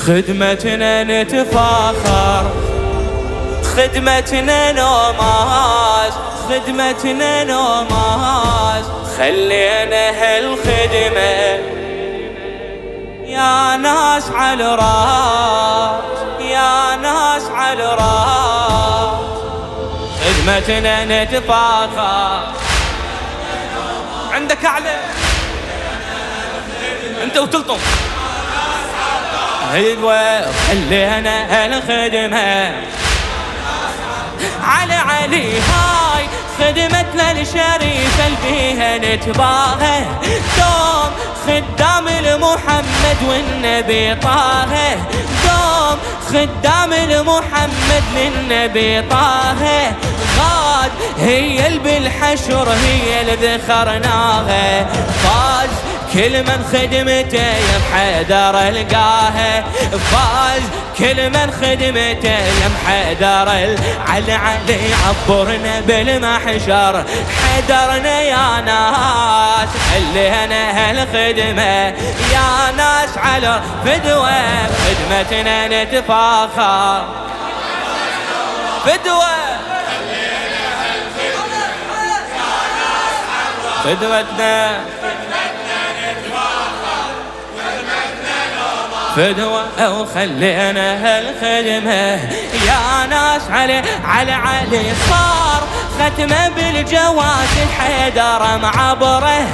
خدمتنا نتفاخر، خدمتنا نوماس، خدمتنا نوماس. خلينا هالخدمة يا ناس على راس، يا ناس على راس. خدمتنا نتفاخر. عندك أعلى أنت وتلطم. ايوه خلينا هالخدمة على علي. هاي خدمتنا الشريفة اللي فيها نتباهى. دوم خدام المحمد والنبي طه، دوم خدام المحمد للنبي طه. غاد هي اللي بالحشر هي اللي ذكرناها. فاز كل من خدمته يا محيدر القاها. فاز كل من خدمته يا محيدر. على علي عبرنا بالمحشر حيدرنا يا ناس. خلينا هالخدمة يا ناس على فدوة. خدمتنا نتفاخر فدوة. خدمتنا فدوة. أو خلينا هالخدمة يا ناس علي علي. صار ختمه بالجواز الحيدر معبره.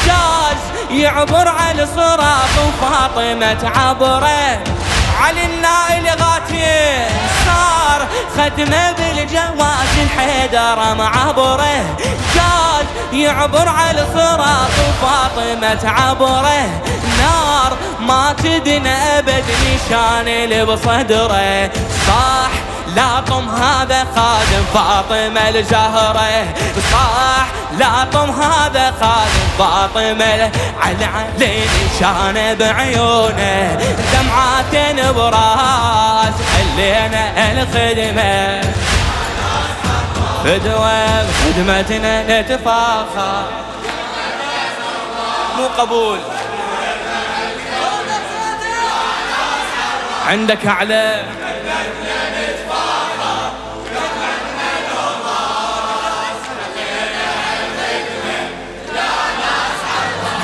جاز يعبر على الصراط وفاطمة عبره. علي النائل غاتيه. صار ختمه بالجواز الحيدر معبره. جاز يعبر على الصراط وفاطمة عبره. نار ما تدنى أبد نشان اللي بصدره. صاح لاطم هذا خادم فاطمة الزهرة. صاح لاطم هذا خادم فاطمة. على علي نشانه بعيونه دمعات براس. خلينا الخدمة فدوة. خدمتنا نتفاخر مو قبول. عندك أعلى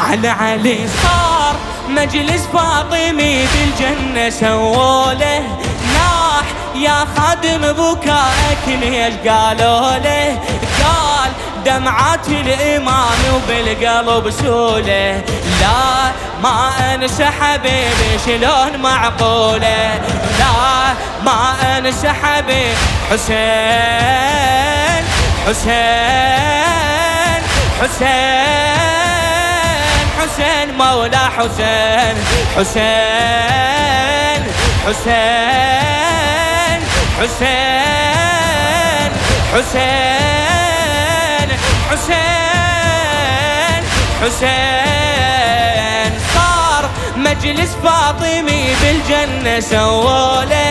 على علي. صار مجلس فاطمي بالجنة سووله. ناح يا خادم بكائك ليش قالوا له. قال دمعات الإيمان وبالقلب سوله. لا ما انسى حبيبي شلون معقوله. لا ما انسى حبيبي حسين حسين حسين حسين مولا حسين حسين حسين حسين حسين حسين حسين. صار مجلس فاطمي بالجنة سووله.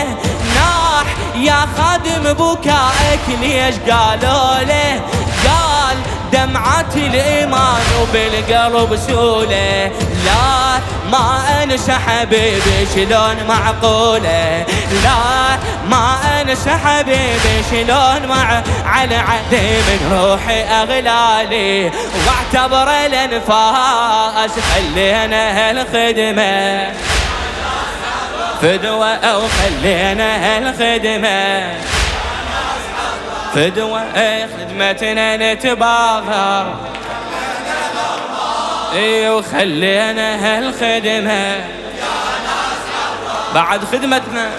ناح يا خادم بكائك ليش قالوا له. قال دمعات الإيمان وبالقلب سوله. لا ما انسى حبيبي شلون معقوله. لا ما انسى حبيبي شلون على علي من روحي اغلالي واعتبر الانفاس. خلينا هالخدمة فدوة. أو خلينا هالخدمة فدوة. خدمتنا نتباخر. وخلينا هالخدمة بعد خدمتنا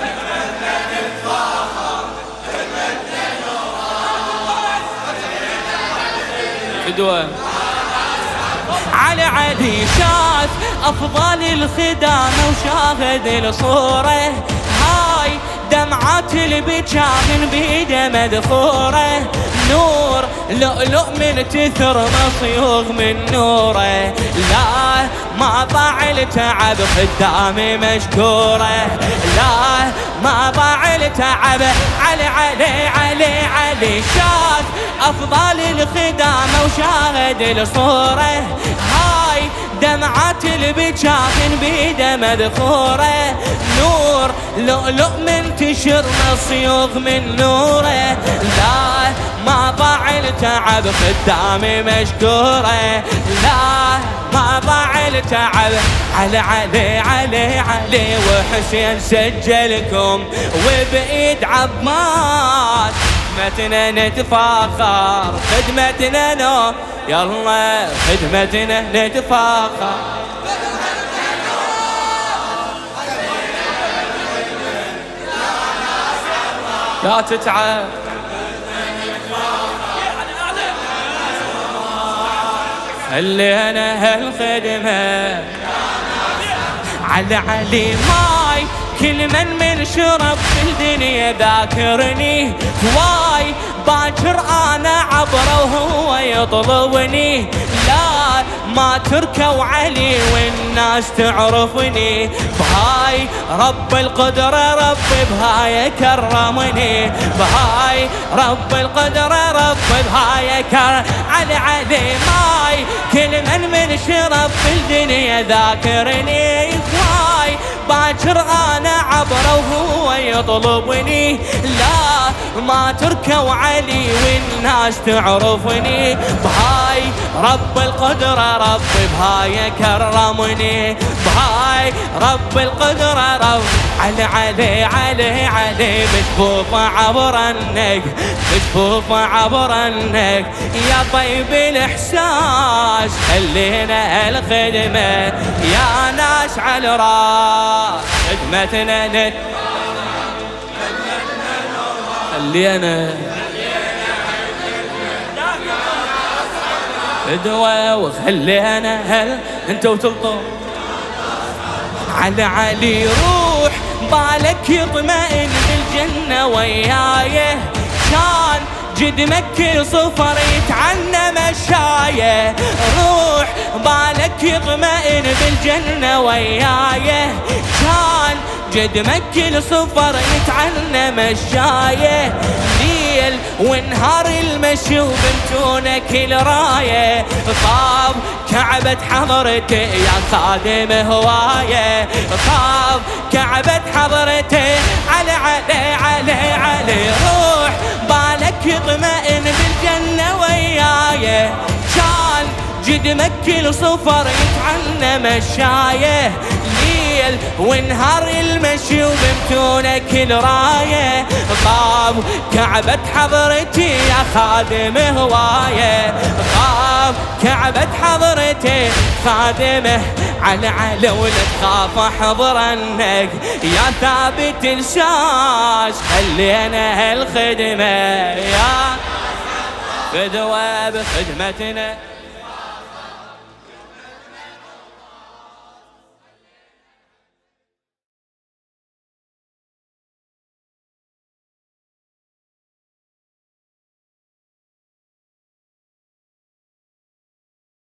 فدوة. على علي شاف أفضل الخدامة وشاهد الصورة. هاي دمعات البجاغن بيده مدخورة. نور لؤلؤ من تثر مصيوغ من نوره. لا ما ضاع التعب خدامي مشكوره. لا ما ضاع التعب. علي علي علي علي شاف أفضل الخدامة وشاهد الصورة. هاي دمعات البجاخن بيده مذخوره، نور لؤلؤ منتشر مصيوغ من نوره، لا ما ضاع التعب خدامي مشكوره، لا ما ضاع التعب. علي علي علي علي وحسين سجلكم وبإيد عباس خدمتنا نتفاخر، خدمتنا نو يلا خدمتنا نتفاخر. لا تتعب اللي انا هالخدمه. علي علي ماي كل من شرب في الدنيا ذاكرني، واي باكر انا عبره وهو يطلبني، لا ما تركوا علي والناس تعرفني، بهاي رب القدرة رب بهاي كرمني، بهاي رب القدرة رب بهاي كرم. علي علي ماي كل من شرب في الدنيا ذاكرني، واي باكر انا عبره وهو يطلبني، لا ما تركوا علي والناس تعرفني، بهاي رب القدرة رب بهاي كرمني، بهاي رب القدرة رب. علي علي علي علي بشفوف عبرنك، بشفوف عبرنك يا طيب الاحساس، خلينا هالخدمة يا ناس على راس خدمتنا نت خلينا فدوة وخلينا هل انت وتلطم. على علي روح بالك يطمئن بالجنة ويايه، كان جد مكي صفر يتعنى مشايه، روح بالك يطمئن بالجنة ويايه، كان جد مكي صفر يتعنى مشايه، ليل ونهار المشي وبنتونك الرايه، طاب كعبة حضرته يا خادم هوايه، طاب كعبة حضرته. علي علي علي علي روح بالك يطمئن بالجنة ويايه، كان جد مكي صفر يتعنى مشايه، ليل ونهار المشي وبمتونك الرايه، طاب كعبة حضرتي يا خادم هوايه، طاب كعبة حضرتي خادمه. على على ولا تخاف احضرنك يا ثابت الشاش، خلينا هالخدمه يا فدوة بخدمتنا.